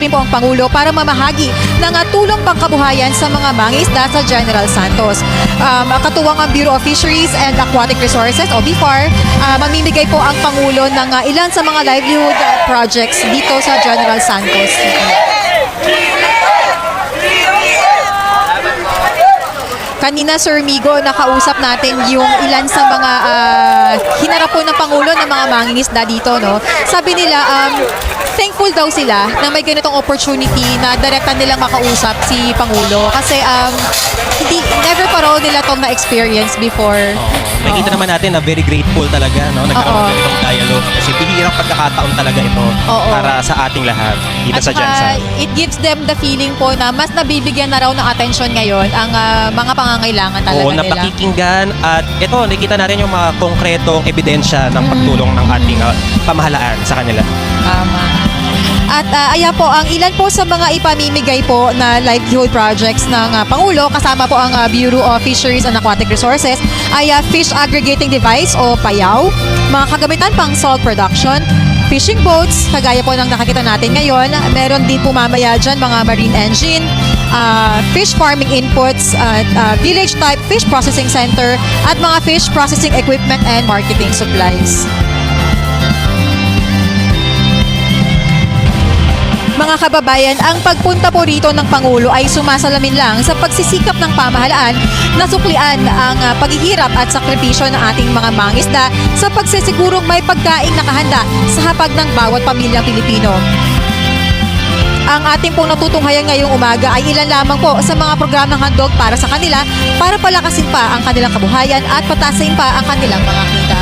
rin po ang Pangulo para mamahagi ng tulong pangkabuhayan sa mga mangingisda sa General Santos. Katuwang ang Bureau of Fisheries and Aquatic Resources o BFAR, mamimigay po ang Pangulo ng ilan sa mga livelihood projects dito sa General Santos. Kanina, Sir Migo, nakausap natin yung ilan sa mga hinarap po ng Pangulo ng mga mangingisda dito, no? Sabi nila, thankful daw sila na may ganitong opportunity na direkta nilang makausap si Pangulo. Kasi never pa raw nila itong na-experience before. Nakikita naman natin na very grateful talaga, no? Nagkaroon ng ganitong dialogue. Kasi bihirang pagkakataon talaga ito para sa ating lahat dito sa Jansan. It gives them the feeling po na mas nabibigyan na raw ng attention ngayon ang mga pangangailangan talaga Oo, nila. napakikinggan at ito, nakikita natin yung mga konkretong ebidensya ng pagtulong ng ating pamahalaan sa kanila. Tama. At ayan po, ang ilan po sa mga ipamimigay po na livelihood projects ng Pangulo, kasama po ang Bureau of Fisheries and Aquatic Resources, ay fish aggregating device o payaw, mga kagamitan pang salt production, fishing boats, kagaya po ng nakakita natin ngayon. Meron din po mamaya dyan mga marine engine, fish farming inputs, village type fish processing center, at mga fish processing equipment and marketing supplies. Mga kababayan, ang pagpunta po rito ng Pangulo ay sumasalamin lang sa pagsisikap ng pamahalaan na suklian ang paghihirap at sakripisyo ng ating mga mangisda sa pagsisigurong may pagkaing nakahanda sa hapag ng bawat pamilyang Pilipino. Ang ating pong natutunghayan ngayong umaga ay ilan lamang po sa mga programang handog para sa kanila para palakasin pa ang kanilang kabuhayan at patasin pa ang kanilang mga kita.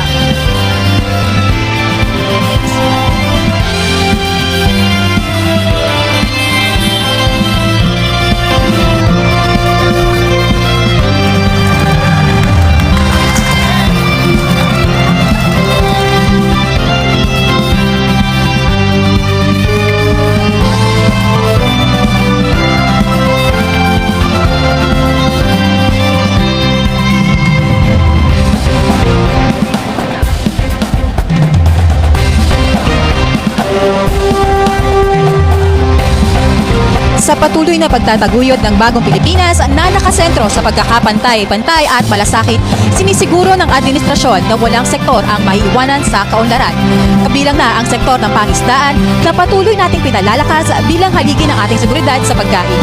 Sa patuloy na pagtataguyod ng bagong Pilipinas na nakasentro sa pagkakapantay-pantay at malasakit, sinisiguro ng administrasyon na walang sektor ang maiiwanan sa kaunlaran. Kabilang na ang sektor ng pangisdaan na patuloy nating pinalalakas bilang haligi ng ating seguridad sa pagkain.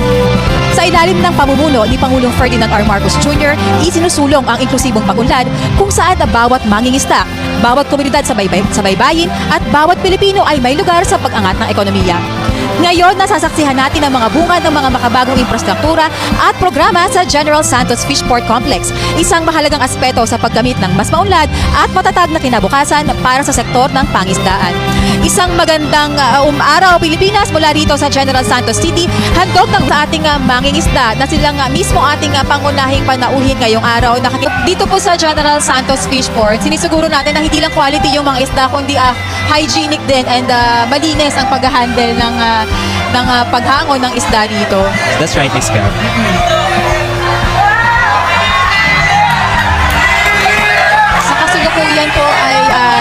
Sa ilalim ng pamumuno ni Pangulong Ferdinand R. Marcos Jr., isinusulong ang inklusibong pag-unlad kung saan bawat mangingisda, bawat komunidad sa baybayin at bawat Pilipino ay may lugar sa pag-angat ng ekonomiya. Ngayon, nasasaksihan natin ang mga bunga ng mga makabagong infrastruktura at programa sa General Santos Fishport Complex, isang mahalagang aspeto sa paggamit ng mas maunlad at matatag na kinabukasan para sa sektor ng pangisdaan. Isang magandang araw Pilipinas mula rito sa General Santos City, handog ng sa ating mangingisda na silang mismo ating pangunahing panauhin ngayong araw. Dito po sa General Santos Fishport, sinisiguro natin na hindi lang quality yung mga isda kundi hygienic din and malinis ang pag-handle ng paghangon ng isda dito. That's right, Iska. Sa kasalukuyan po ay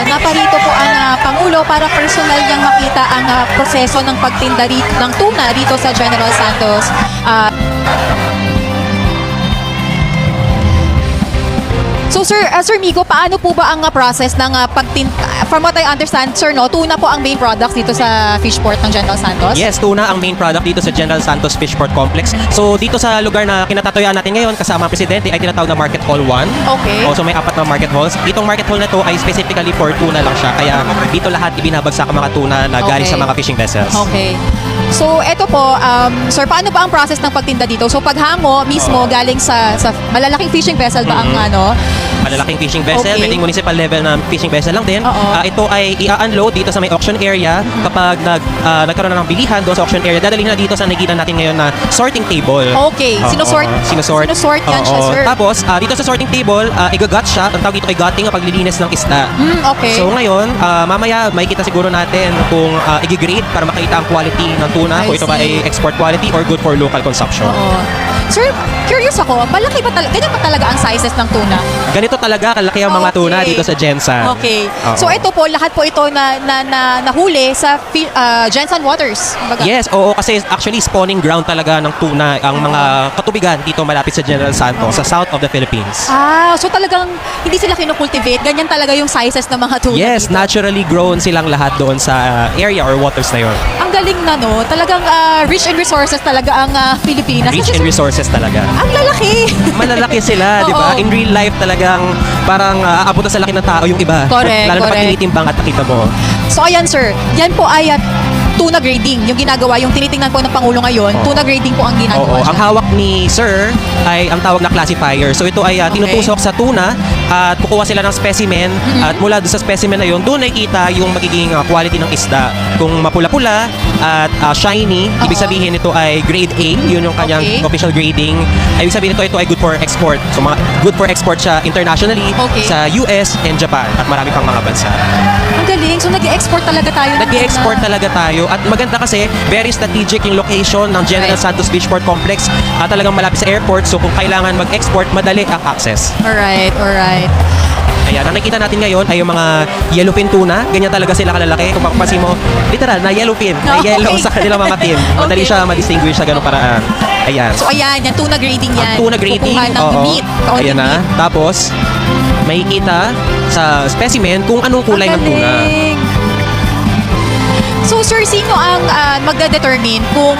naparito po ang Pangulo para personal niyang makita ang proseso ng pagtinda ng tuna dito sa General Santos. So Sir Migo, paano po ba ang process ng from what I understand, sir, no, tuna po ang main products dito sa Fishport ng General Santos? Yes, tuna ang main product dito sa General Santos Fishport Complex. So dito sa lugar na kinatatayuan natin ngayon kasama ang presidente ay tinatawag na Market Hall 1. Okay. So may 4 na market halls. Itong market hall na to ay specifically for tuna lang siya. Kaya dito lahat ibinabagsak ang mga tuna na galing sa mga fishing vessels. Okay. So eto po, sir, paano ba ang process ng pagtinda dito? So paghango mismo galing sa malalaking fishing vessel ba ang Malalaking fishing vessel, Okay. pwedeng municipal level na fishing vessel lang din. Ito ay i-unload dito sa may auction area. Kapag nagkaroon na ng bilihan doon sa auction area, dadalhin na dito sa nakikita natin ngayon na sorting table. Okay. Sinusort yan siya, Oo. sir. Tapos, dito sa sorting table, i-gut siya. Ang tawag dito ay gutting, ang paglilinis ng isda. Okay. So ngayon, mamaya makikita siguro natin kung i-grade para makita ang quality ng tuna, I kung ito ba see. ay export quality or good for local consumption. Oo. Sir, curious ako, malaki ba talaga, ganyan ba talaga ang sizes ng tuna? Ganito talaga kalaki ang mga tuna Okay. dito sa Jensan. Okay. Oo. So ito po, lahat po ito na nahuli sa Jensen Waters. Kumbaga. Yes, oo, kasi actually spawning ground talaga ng tuna ang mga katubigan dito malapit sa General Santos, sa south of the Philippines. So talagang hindi sila kinukultivate, ganyan talaga yung sizes ng mga tuna Yes, dito. naturally grown silang lahat doon sa area or waters na yon. Ang galing na, no? Talagang rich in resources talaga ang Pilipinas. Rich Kasi in resources talaga. ang lalaki. Malalaki sila, di ba? Oo. In real life talagang parang aabot na sa laki ng tao yung iba. Correct, Lalo na pag correct. tinitimbang at nakita mo. So ayan sir, yan po ay tuna grading. Yung ginagawa, yung tinitingnan po ng Pangulo ngayon, Oo. tuna grading po ang ginagawa Oo, siya. ang hawak ni Sir ay ang tawag na classifier. So ito ay tinutusok sa tuna at kukuha sila ng specimen at mula doon sa specimen na yun, doon nakikita yung magiging quality ng isda. Kung mapula-pula at shiny, ibig Oo. sabihin ito ay grade A, yun yung kanyang Okay. official grading. Ay, ibig sabihin ito ay good for export. So good for export siya internationally Okay. sa US and Japan at marami pang mga bansa. Ang galing. So nag-export talaga tayo. ng Nag-export tuna. talaga tayo at maganda kasi very strategic yung location ng General Right. Santos Beachport Complex at talagang malapit sa airport, so kung kailangan mag-export madali ang access. Alright. Ayan, ang nakikita natin ngayon ay yung mga yellowfin tuna. Ganyan talaga sila kalalaki. Kung mapapansin mo, literal na yellowfin, na Okay. yellow sa kanilang mga team. Madali Okay. siya ma-distinguish sa ganung paraan. Ayan. So ayan, yan tuna grading yan. Tuna grading. Kukuha ng Oo. meat. Kaunting Ayan na. meat. Tapos, makikita sa specimen kung anong kulay ng Ang tuna. galing. So sir, sino ang magde-determine kung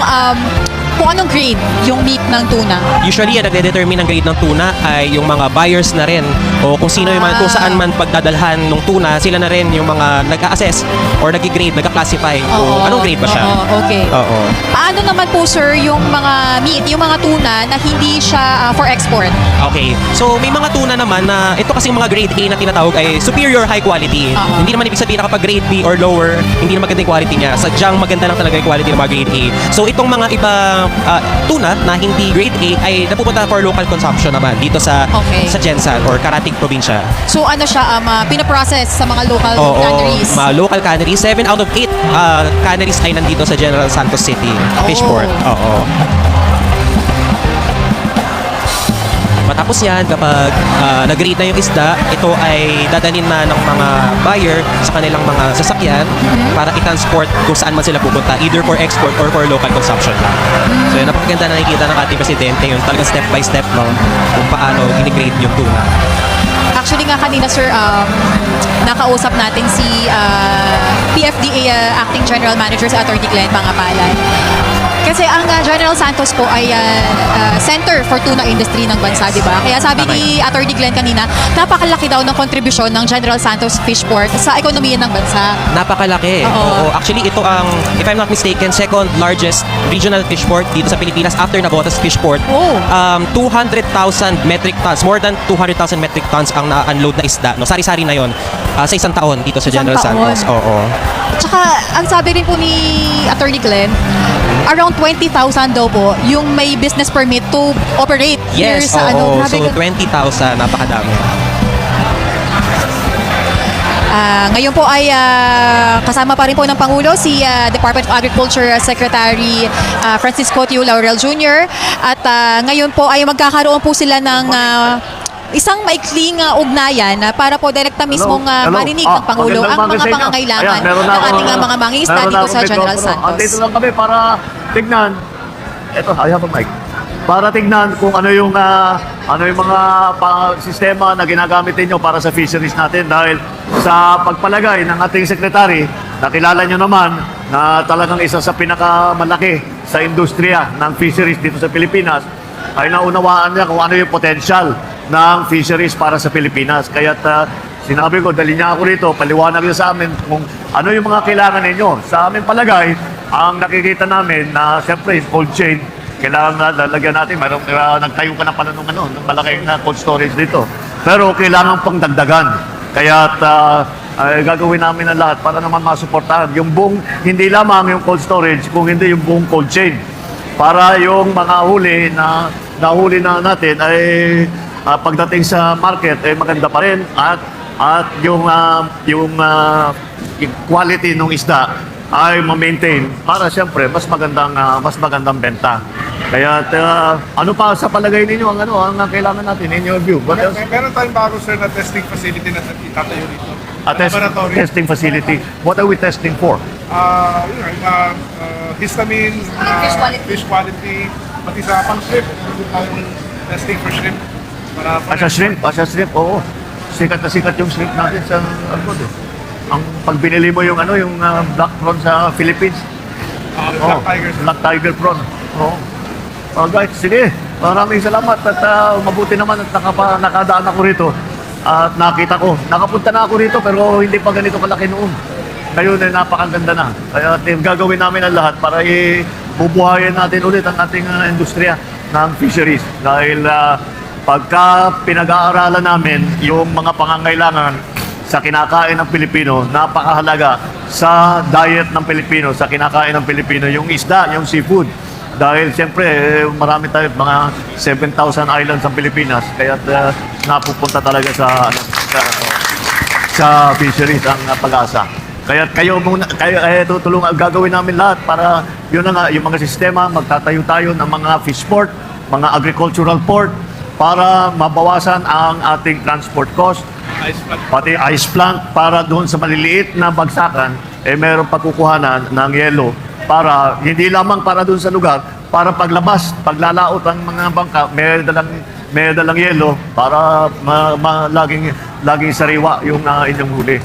anong grade yung meat ng tuna? Usually, ang nagde-determine ng grade ng tuna ay yung mga buyers na rin o kung sino yung kung saan man pagdadalhan ng tuna, sila na rin yung mga nag-a-assess or nag-grade, nag-classify kung anong grade ba siya. Oo, okay. Oo. Paano naman po sir yung mga meat, yung mga tuna na hindi siya for export? Okay. So, may mga tuna naman na ito kasing mga grade A na tinatawag ay superior high quality. Oo. Hindi naman ibig sabihin na kapag grade B or lower, hindi na maganda yung quality niya. Sadyang maganda lang talaga yung quality ng mga grade A. So, itong mga ibang tuna na hindi grade A ay napupunta for local consumption naman dito sa Okay. sa Jensan or Karatig probinsya. So ano siya, pinaprocess sa mga local Oo, canneries? mga local canneries. 7 out of 8 canneries ay nandito sa General Santos City, Fishport. Oo. Matapos yan, kapag nag-grade na yung isda, ito ay dadalhin na ng mga buyer sa kanilang mga sasakyan para i-transport kung saan man sila pupunta, either for export or for local consumption lang. So yun, napakaganda na nakikita ng ating presidente yung talagang step by step no, kung paano i-grade yung tuna. Actually nga kanina sir, nakausap natin si PFDA Acting General Manager sa Atty. Glenn Pangapalan. Kasi ang General Santos po ay center for tuna industry ng bansa, di ba? Kaya sabi ni Atty. Glenn kanina, napakalaki daw ng kontribusyon ng General Santos Fishport sa ekonomiya ng bansa. Napakalaki. Oo. Oo. Actually, ito ang, if I'm not mistaken, second largest regional fishport dito sa Pilipinas after Navotas Fishport. Oh. 200,000 metric tons, more than 200,000 metric tons ang na-unload na isda. No, sari-sari na yon sa isang taon dito sa Isang General taon. Santos. Oo. Tsaka, ang sabi rin po ni Atty. Glenn, around 20,000 daw po yung may business permit to operate here Yes, sa oo. Grabe So, ka- 20,000, napakadami. Ngayon po ay kasama pa rin po ng Pangulo si Department of Agriculture Secretary Francisco Tiu Laurel Jr. At ngayon po ay magkakaroon po sila ng isang maikling ugnayan para po direkta mismong marinig ng Pangulo ang mga pangangailangan ng ating mga mangingisda dito sa General Santos. Dito lang kami para tignan. Ito, I have a mic. Para tignan kung ano yung mga sistema na ginagamit ninyo para sa fisheries natin dahil sa pagpalagay ng ating sekretary, nakilala nyo naman na talagang isa sa pinakamalaki sa industriya ng fisheries dito sa Pilipinas ay naunawaan niya kung ano yung potential ng fisheries para sa Pilipinas. Kaya sinabi ko, dali niya ako rito, paliwanag niya sa amin kung ano yung mga kailangan ninyo. Sa amin palagay, ang nakikita namin na siyempre cold chain, kailangan na lalagyan natin. Nagtayo ka na pala ng malaking cold storage dito. Pero kailangan pang dagdagan. Kaya gagawin namin ang lahat para naman masuportahan yung buong, hindi lamang yung cold storage, kung hindi yung buong cold chain. Para yung mga huli na nahuli na natin ay pagdating sa market ay maganda pa rin at yung quality ng isda ay ma-maintain para siyempre mas magandang benta. Kaya ano pa sa palagay ninyo ang kailangan natin in your view? What else? Meron tayong bago sir na testing facility na itatayo dito. Laboratory. Testing facility. What are we testing for? Histamine, fish quality, pati sa pang-shrimp. Yung testing for shrimp. Sa shrimp, oo. Sikat na sikat yung shrimp natin sa abroad. Ang pag binili mo yung black prawn sa Philippines, Black Tiger. Black Tiger prawn. Oo. Guys, sige. Maraming salamat at mabuti naman at nakadaan ako rito. At nakita ko, nakapunta na ako rito pero hindi pa ganito kalaki noon. Ngayon ay napakaganda na. Kaya gagawin namin ang lahat para bubuhayin natin ulit ang ating industriya ng fisheries. Dahil pagka pinag-aaralan namin yung mga pangangailangan sa kinakain ng Pilipino, napakahalaga sa diet ng Pilipino, sa kinakain ng Pilipino, yung isda, yung seafood. Dahil siyempre, marami tayo, mga 7,000 islands ang Pilipinas, kaya napupunta talaga sa fisheries ang pag-asa. Kaya tutulungan, gagawin namin lahat para yun na nga, yung mga sistema, magtatayo tayo ng mga fish port, mga agricultural port, para mabawasan ang ating transport cost, pati ice plant, para doon sa maliliit na bagsakan, meron pagkukuhanan ng yelo, para hindi lamang para doon sa lugar, para paglabas, paglalaot ang mga bangka, may dalang yelo para laging sariwa yung inyong huli.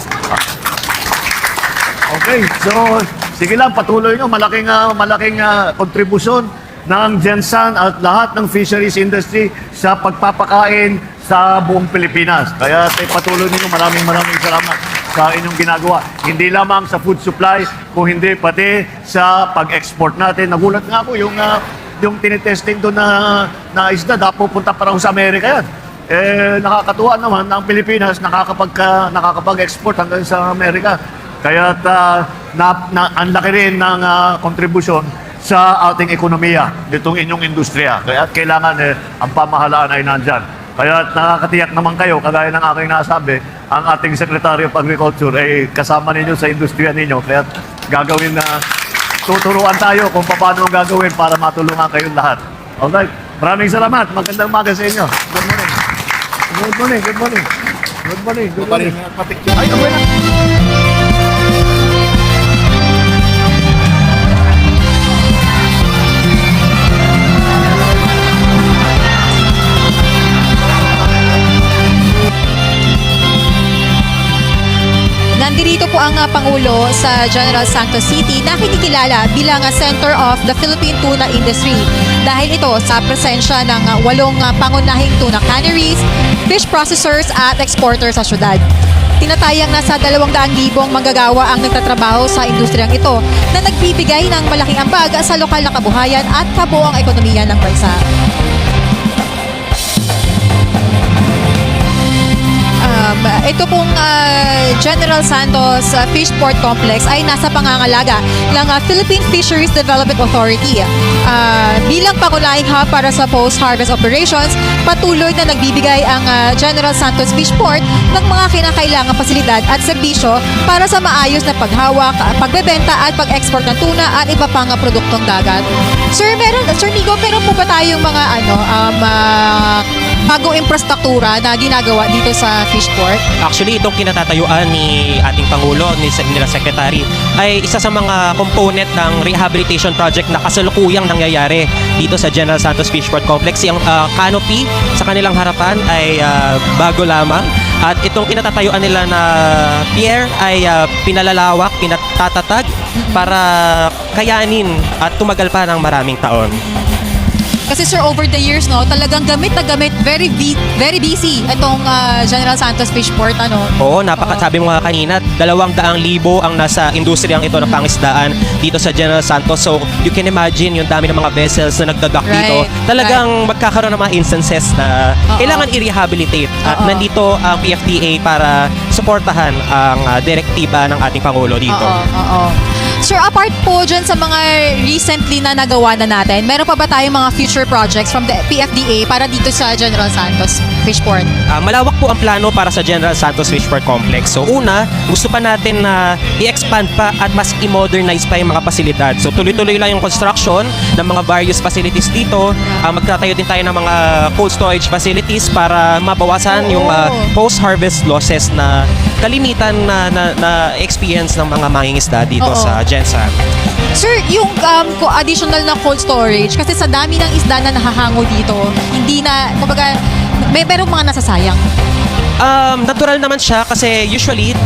Okay, so sige lang, patuloy nyo. Malaking kontribusyon ng Gensan at lahat ng fisheries industry sa pagpapakain sa buong Pilipinas. Kaya patuloy ninyo, maraming salamat sa inyong ginagawa. Hindi lamang sa food supply, kung hindi pati sa pag-export natin. Nagulat nga ako yung tinitesting doon na isda, pupunta pa raw sa Amerika yan. Nakakatuwa naman na ang Pilipinas nakakapag-export hanggang sa Amerika. Kaya ang laki rin ng kontribusyon sa ating ekonomiya, nitong inyong industriya. Kaya kailangan ang pamahalaan ay nandyan. Kaya nakakatiyak naman kayo, kagaya ng aking nasabi, ang ating Secretary of Agriculture ay kasama ninyo sa industriya ninyo. Kaya gagawin tuturuan tayo kung paano ang gagawin para matulungan kayong lahat. Alright, maraming salamat. Magandang umaga sa inyo. Good morning. Good morning. Good morning. Good morning. Good morning. Ay, okay na. Nandirito po ang Pangulo sa General Santos City na kinikilala bilang Center of the Philippine Tuna Industry dahil ito sa presensya ng 8 pangunahing tuna canneries, fish processors at exporters sa syudad. Tinatayang nasa 200,000 manggagawa ang nagtatrabaho sa industriyang ito na nagbibigay ng malaking ambag sa lokal na kabuhayan at kabuoang ekonomiya ng bansa. Ito pong General Santos Fishport Complex ay nasa pangangalaga ng Philippine Fisheries Development Authority. Bilang pangunahing hub para sa post-harvest operations, patuloy na nagbibigay ang General Santos Fishport ng mga kinakailangang pasilidad at serbisyo para sa maayos na paghawak, pagbebenta at pag-export ng tuna at iba pang produktong dagat. Sir Nico, meron po ba tayong mga bagong infrastruktura na ginagawa dito sa Fishport? Actually, itong kinatatayuan ni ating Pangulo, nila Secretary, ay isa sa mga component ng rehabilitation project na kasalukuyang nangyayari dito sa General Santos Fishport Complex. Yung canopy sa kanilang harapan ay bago lamang. At itong kinatatayuan nila na pier ay pinalalawak, pinatatatag para kayanin at tumagal pa ng maraming taon. Kasi sir, over the years, no, talagang gamit na gamit, very busy itong General Santos Fishport, ano? Oo, sabi mo nga kanina, 200,000 ang nasa industriyang ito ng pangisdaan dito sa General Santos. So, you can imagine yung dami ng mga vessels na nagdadock dito. Talagang magkakaroon ng mga instances na kailangan i-rehabilitate. At nandito ang PFDA para suportahan ang direktiba ng ating Pangulo dito. Sir, apart po dyan sa mga recently na nagawa na natin, meron pa ba tayong mga future projects from the PFDA para dito sa General Santos Fishport? Malawak po ang plano para sa General Santos Fishport Complex. So una, gusto pa natin na i-expand pa at mas i-modernize pa yung mga pasilidad. So tuloy-tuloy lang yung construction ng mga various facilities dito. Magtatayo din tayo ng mga cold storage facilities para mabawasan yung post-harvest losses na kalimitan na experience ng mga mangingisda dito Oo. sa Gensan. Sir, yung additional na cold storage, kasi sa dami ng isda na nahahango dito, hindi na, kumbaga, merong mga nasasayang. Natural naman siya kasi usually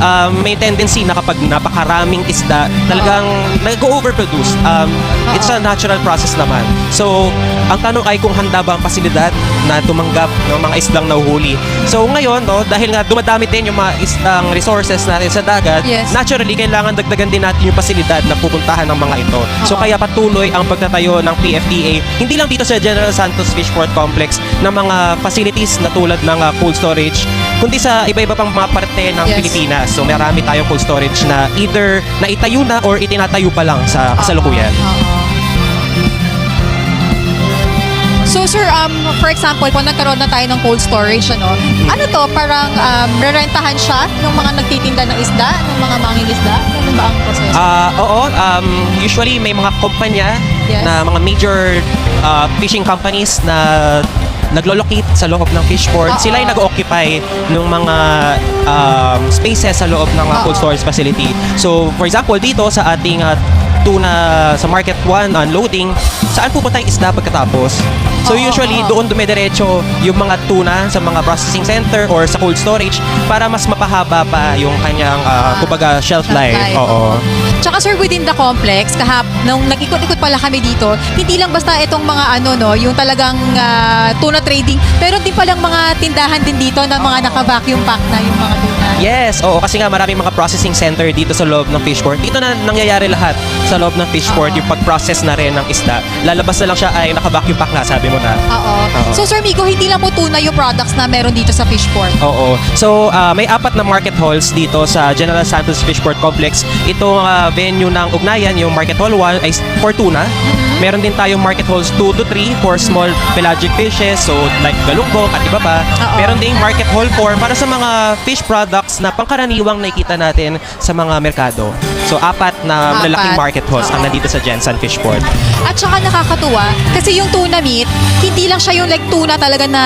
may tendency na kapag napakaraming isda talagang nag-overproduce. It's a natural process naman. So, ang tanong ay kung handa ba ang pasilidad na tumanggap ng mga isdang nahuhuli. So, ngayon, no, dahil nga dumadami din yung mga isdang resources natin sa dagat, Yes. naturally, kailangan dagdagan din natin yung pasilidad na pupuntahan ng mga ito. So, Oo. kaya patuloy ang pagtatayo ng PFDA, hindi lang dito sa General Santos Fishport Complex, ng mga facilities na tulad ng cold storage, kundi sa iba-iba pang mga parte ng Yes. Pilipinas. So marami tayong cold storage na either naitayo na or itinatayo pa lang sa kasalukuyan. So sir, for example, kung nagkaroon na tayo ng cold storage, ano to, parang rerentahan siya ng mga nagtitinda ng isda, ng mga mangingisda? Ano ba ang proseso? Oo, usually may mga kumpanya Yes. na mga major fishing companies na naglo-locate sa loob ng fishport. Oo. Sila ay nag-occupy ng mga spaces sa loob ng cold Oo. storage facility. So, for example, dito sa ating tuna sa Market 1 unloading, saan pupunta yung isda pagkatapos? So Oo, usually oo. doon dumidiretso yung mga tuna sa mga processing center or sa cold storage para mas mapahaba pa yung kanyang kumbaga shelf life. Oo. Tsaka sir, within the complex, nung nag-ikot-ikot pala kami dito, hindi lang basta itong mga yung talagang tuna trading, pero din palang mga tindahan din dito na mga naka-vacuum pack na yung mga tuna. Yes, oo, kasi nga maraming mga processing center dito sa loob ng fishport. Dito na nangyayari lahat sa loob ng fishport, yung pag-process na rin ng isda. Lalabas na lang siya ay naka-vacuum pack na, sabi mo na. Oo. So Sir Migo, hindi lang po tuna yung products na meron dito sa Fishport. Oo. So, may 4 na market halls dito sa General Santos Fishport Complex. Itong venue ng ugnayan, yung Market Hall 1 ay for tuna. Meron din tayong Market Halls 2 to 3 for small pelagic fishes, so like galunggong at iba pa. Oo. Meron ding Market Hall 4 para sa mga fish products na pangkaraniwang nakikita natin sa mga merkado. So, 4 na 4. lalaking market halls ang Oo. nandito sa Gensan Fishport. At saka nakakatuwa, kasi yung tuna meat, hindi lang siya yung like tuna talaga na,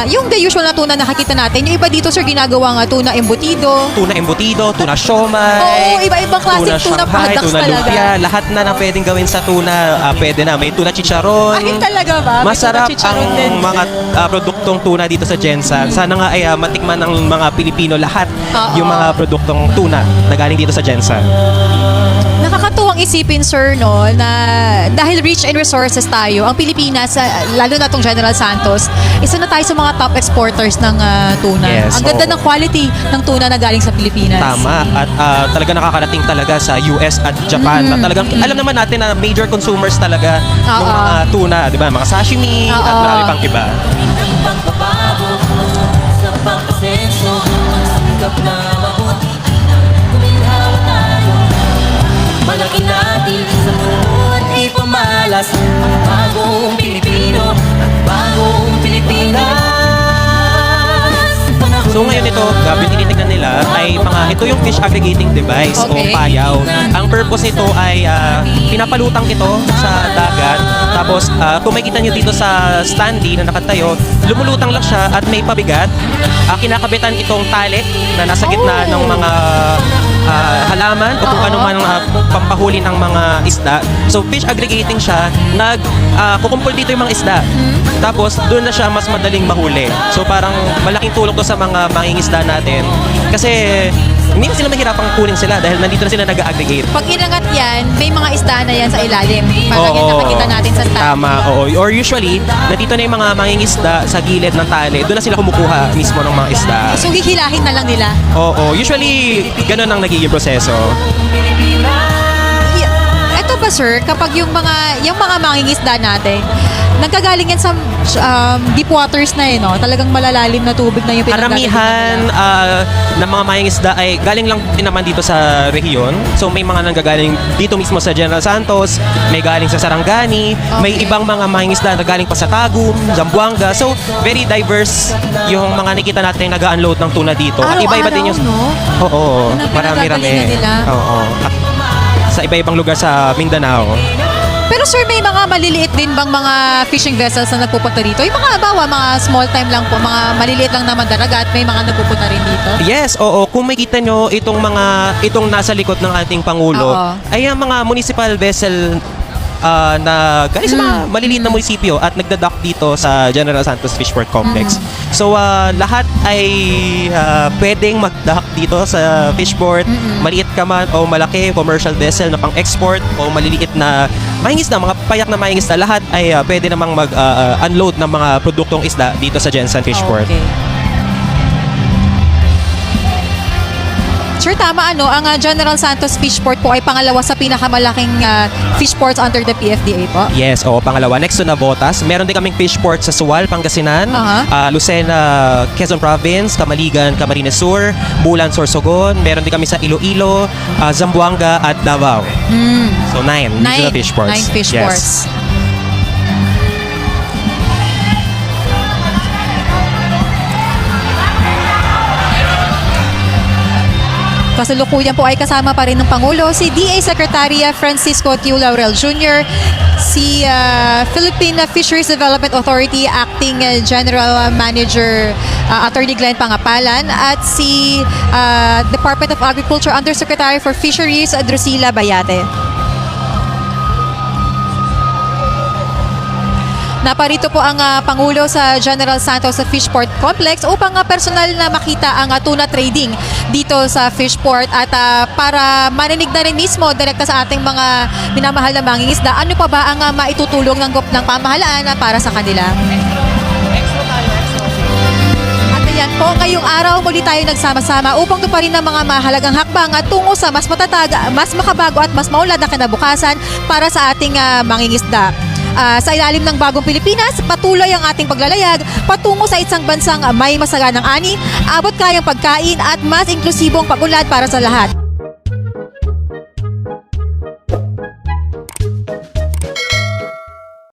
yung the usual na tuna na nakikita natin. Yung iba dito sir, ginagawa nga tuna embutido. Tuna embutido, tuna siomai. Oo, iba-ibang classic tuna Shanghai, products tuna talaga. lumpia, lahat na pwedeng gawin sa tuna, pwede na. May tuna chicharon. Ay, talaga ba? May Masarap tuna chicharon ang din. mga produktong tuna dito sa Gensan. Sana nga ay matikman ng mga Pilipino lahat Oo. yung mga produktong tuna na galing dito sa Gensan. Nakakatuwang isipin sir no na dahil rich in resources tayo, ang Pilipinas, lalo na tong General Santos, isa na tayo sa mga top exporters ng tuna. Yes, Ang ganda oo. ng quality ng tuna na galing sa Pilipinas. Tama. At talaga nakakarating talaga sa US at Japan. At talagang alam naman natin na major consumers talaga ng Oo. mga tuna, di ba? Mga sashimi at Oo. marami pang iba. Pagbabago sa pagkasenso, sikap na mabuti, kuminhawa tayo. Malaki natin sa mundo at di pumalas ang bagong Pilipino at bagong Pilipinas. So ngayon ito, gabi tinitignan nila ay ito yung fish aggregating device o Okay. payaw. Ang purpose nito ay pinapalutang ito sa dagat. Tapos kung makikita nyo dito sa standee na nakatayo, lumulutang lang siya at may pabigat. Kinakabitan itong tali na nasa gitna ng mga halaman o kung ano man pampahuli ng mga isda. So fish aggregating siya, kukumpul dito yung mga isda. Tapos doon na siya mas madaling mahuli. So parang malaking tulong to sa mga mangingisda natin. Kasi hindi na sila mahirapang kunin sila dahil nandito na sila nag-aggregate. Pag inangat yan, may mga isda na yan sa ilalim. Parang yung nakakita natin sa stand. Tama, oo. Or usually, nandito na yung mga mangingisda sa gilid ng tali. Doon na sila kumukuha mismo ng mga isda. So hihilahin na lang nila. Oo, usually, ganun ang nagiging proseso. Ito ba sir, kapag yung mga mangingisda natin, Nagkagaling yan sa deep waters na no? Talagang malalalim na tubig na yung Karamihan ng mga mayang isda ay galing lang din naman dito sa rehiyon. So may mga nanggagaling dito mismo sa General Santos, may galing sa Sarangani, may ibang mga mayang isda na galing pa sa Tagum, Zamboanga. So very diverse yung mga nakita natin nag-unload ng tuna dito. At iba-iba din yung... no? Oo, Ano, marami-rami. pinagagalingan nila? Oo. At sa iba-ibang lugar sa Mindanao. Pero sir, may mga maliliit din bang mga fishing vessels na nagpupunta dito? Yung mga mga small time lang po, mga maliliit lang naman dalaga at may mga nagpupunta rin dito? Yes, oo. Kung makita nyo, itong nasa likod ng ating Pangulo, Oo. ay ang mga municipal vessel na galing sa mga maliliit na munisipyo at nagdadock dito sa General Santos Fishport Complex. So, lahat ay pwedeng magdock dito sa Fishport. Maliit ka man o malaki, commercial vessel na pang-export o maliliit na mahingisda, mga payak na mahingisda, lahat ay pwede namang mag-unload ng mga produktong isda dito sa Jensen Fishport. Okay. Sir, tama ang General Santos Fishport po ay pangalawa sa pinakamalaking fishports under the PFDA po? Yes, pangalawa. Next to Navotas, meron din kaming fishport sa Sual, Pangasinan, Lucena, Quezon Province, Kamaligan, Camarines Sur, Bulan, Sorsogon. Meron din kami sa Iloilo, Zamboanga at Davao. So 9 regional fishports. 9 fishports. Yes. Kasalukuyan po ay kasama pa rin ng Pangulo si DA Secretary Francisco Tiu Laurel Jr., si Philippine Fisheries Development Authority Acting General Manager Attorney Glenn Pangapalan at si Department of Agriculture Undersecretary for Fisheries Drusilla Bayate. Naparito po ang Pangulo sa General Santos sa Fishport Complex upang personal na makita ang tuna trading dito sa Fishport at para marinig na rin mismo direkta sa ating mga minamahal na mangingisda, ano pa ba ang maitutulong ng pamahalaan para sa kanila. At ayan po, ngayong araw muli tayo nagsama-sama upang tuparin ang mga mahalagang hakbang at tungo sa mas matatag, mas makabago at mas maulad na kinabukasan para sa ating mangingisda. Sa ilalim ng Bagong Pilipinas, patuloy ang ating paglalayag patungo sa isang bansang may masaganang ani, abot kayang pagkain at mas inklusibong pag-unlad para sa lahat.